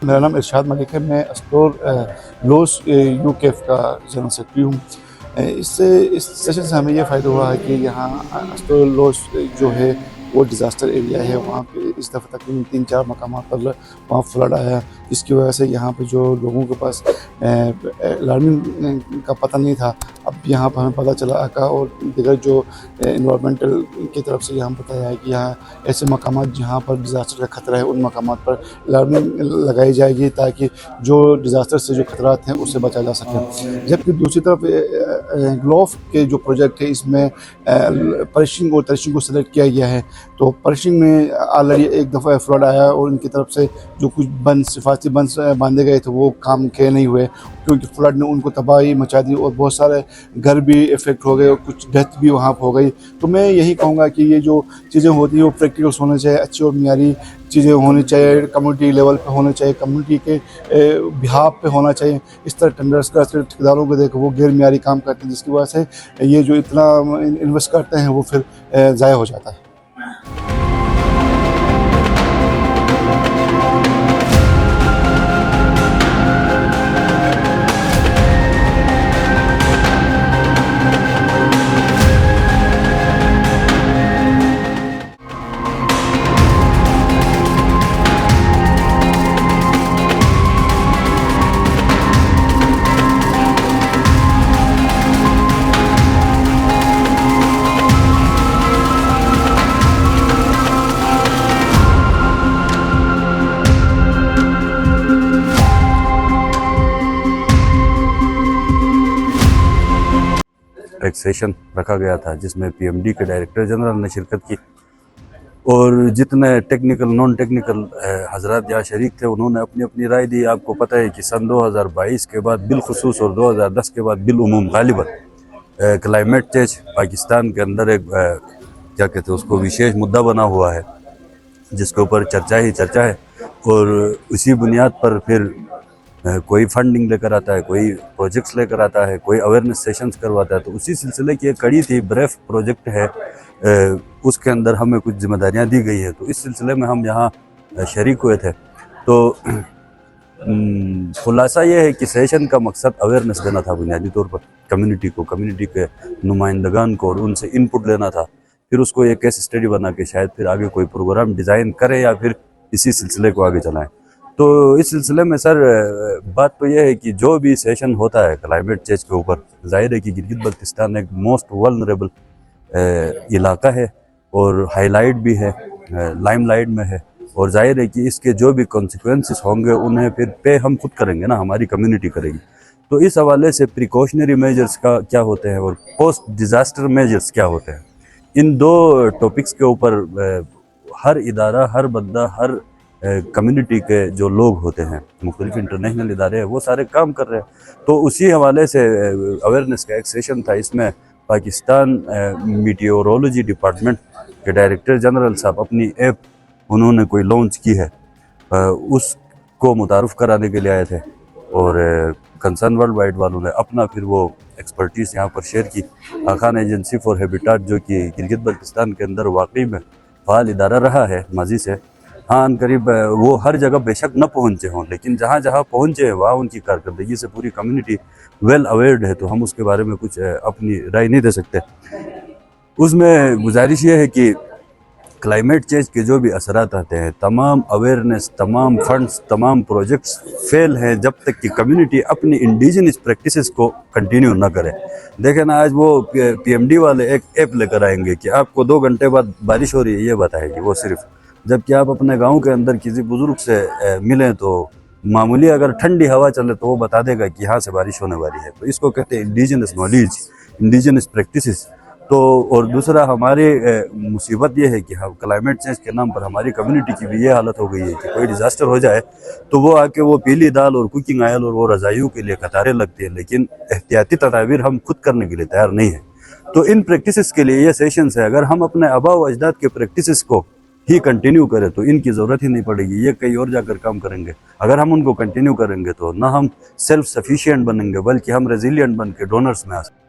मेरा नाम इरशाद मलिक है। मैं अस्टोर लोस यूकेफ का जनरल सेक्रेटरी हूँ। इस सेशन से हमें ये फ़ायदा हुआ है कि यहाँ अस्टोर लोस जो है वो डिज़ास्टर एरिया है। वहाँ पे इस दफ़ा तकरीबन 3-4 मकामात पर वहाँ फ्लड आया, जिसकी वजह से यहाँ पे जो लोगों के पास अलार्मिंग का पता नहीं था, अब यहाँ पर हमें पता चला का, और दीगर जो इन्वायरमेंटल की तरफ से यहाँ बताया है कि यहाँ ऐसे मकामात जहाँ पर डिज़ास्टर का ख़तरा है, उन मकामात पर अलार्मिंग लगाई जाएगी ताकि जो डिज़ास्टर से जो खतरात हैं उससे बचा जा सके। जबकि दूसरी तरफ ग्लोफ के जो प्रोजेक्ट है, इसमें परिशिंग और तरिशिंग को सेलेक्ट किया गया है। तो परिशिंग में ऑलरेडी एक दफ़ा फ्लड आया और उनकी तरफ से जो कुछ बंद सिफारती बंद बांधे गए थे वो काम के नहीं हुए, क्योंकि फ्लड ने उनको तबाही मचा दी और बहुत सारे घर भी इफ़ेक्ट हो गए और कुछ डेथ भी वहाँ हो गई। तो मैं यही कहूँगा कि ये जो चीज़ें होती हैं वो प्रैक्टिकल्स होने चाहिए, अच्छी और मियारी चीज़ें होनी चाहिए, कम्युनिटी लेवल पे होने चाहिए, कम्युनिटी के बिहाफ पे होना चाहिए। इस तरह टेंडर्स का ठेकेदारों को देखो वो गैर मियारी काम करते हैं, जिसकी वजह से ये जो इतना इन्वेस्ट करते हैं वो फिर ज़ाया हो जाता है। एक सेशन रखा गया था जिसमें पीएमडी के डायरेक्टर जनरल ने शिरकत की और जितने टेक्निकल नॉन टेक्निकल हजरात यहाँ शरीक थे उन्होंने अपनी अपनी राय दी। आपको पता है कि सन 2022 के बाद बिलखुसूस और 2010 के बाद बिलउमूम गालिबन क्लाइमेट चेंज पाकिस्तान के अंदर एक क्या कहते हैं उसको विशेष मुद्दा बना हुआ है, जिसके ऊपर चर्चा ही चर्चा है। और उसी बुनियाद पर फिर कोई फंडिंग लेकर आता है, कोई प्रोजेक्ट्स लेकर आता है, कोई अवेयरनेस सेशंस करवाता है। तो उसी सिलसिले की एक कड़ी थी, ब्रेफ प्रोजेक्ट है, उसके अंदर हमें कुछ जिम्मेदारियां दी गई है। तो इस सिलसिले में हम यहाँ शरीक हुए थे। तो खुलासा ये है कि सेशन का मकसद अवेयरनेस देना था बुनियादी तौर पर कम्युनिटी को, कम्युनिटी के नुमाइंदगान को, और उनसे इनपुट लेना था। फिर उसको एक केस स्टडी बना के शायद फिर आगे कोई प्रोग्राम डिज़ाइन करें या फिर इसी सिलसिले को आगे चलाएं। तो इस सिलसिले में सर बात तो यह है कि जो भी सेशन होता है क्लाइमेट चेंज के ऊपर, जाहिर है कि गिलगित बल्तिस्तान एक मोस्ट वल्नरेबल इलाका है और हाईलाइट भी है, लाइमलाइट में है, और जाहिर है कि इसके जो भी कॉन्सिक्वेंसेस होंगे उन्हें फिर पे हम खुद करेंगे ना, हमारी कम्युनिटी करेगी। तो इस हवाले से प्रिकॉशनरी मेजर्स का क्या होते हैं और पोस्ट डिज़ास्टर मेजर्स क्या होते हैं, इन दो टॉपिक्स के ऊपर हर इदारा, हर बंदा, हर कम्युनिटी के जो लोग होते हैं, मुख्तलिफ इंटरनेशनल इदारे हैं, वो सारे काम कर रहे हैं। तो उसी हवाले से अवेयरनेस का एक सेशन था। इसमें पाकिस्तान मीटियोरोलॉजी डिपार्टमेंट के डायरेक्टर जनरल साहब अपनी ऐप उन्होंने कोई लॉन्च की है, उसको मुतारुफ़ कराने के लिए आए थे, और कंसर्न वर्ल्ड वाइड वालों ने अपना फिर वो एक्सपर्टीज़ यहाँ पर शेयर की। खान एजेंसी फॉर हैबिटाट जो कि गिलगित बल्तिस्तान के अंदर वाकई में फ़ाल इदारा रहा है माजी से, हाँ करीब वो हर जगह बेशक न पहुँचे हों, लेकिन जहाँ जहाँ पहुँचे हैं वहाँ उनकी कारकर्दगी से पूरी कम्युनिटी वेल अवेयर्ड है। तो हम उसके बारे में कुछ अपनी राय नहीं दे सकते। उसमें गुजारिश ये है कि क्लाइमेट चेंज के जो भी असरात आते हैं, तमाम अवेयरनेस, तमाम फंड्स, तमाम प्रोजेक्ट्स फेल हैं जब तक कि कम्युनिटी अपनी इंडिजिनस प्रैक्टिसेस को कंटिन्यू ना करे। देखें ना, आज वो पीएमडी वाले एक ऐप लेकर आएंगे कि आपको 2 घंटे बाद बारिश हो रही है, ये बताएगी वो सिर्फ, जबकि आप अपने गांव के अंदर किसी बुजुर्ग से मिलें तो मामूली अगर ठंडी हवा चले तो वो बता देगा कि यहाँ से बारिश होने वाली है। तो इसको कहते हैं इंडिजिनस नॉलेज, इंडिजिनस प्रैक्टिसेस। तो और दूसरा हमारी मुसीबत ये है कि हम क्लाइमेट चेंज के नाम पर हमारी कम्युनिटी की भी ये हालत हो गई है कि कोई डिज़ास्टर हो जाए तो वो आके वो पीली दाल और कुकिंग ऑयल और वो रज़ाइयों के लिए कतारें लगती हैं, लेकिन एहतियाती तदाबीर हम खुद करने के लिए तैयार नहीं है। तो इन प्रैक्टिसेस के लिए ये सेशंस है, अगर हम अपने आबा व अजदाद के प्रैक्टिसेस को ही कंटिन्यू करें तो इनकी ज़रूरत ही नहीं पड़ेगी, ये कहीं और जाकर काम करेंगे। अगर हम उनको कंटिन्यू करेंगे तो ना हम सेल्फ सफिशिएंट बनेंगे बल्कि हम रेजिलिएंट बन के डोनर्स में आ सकते हैं।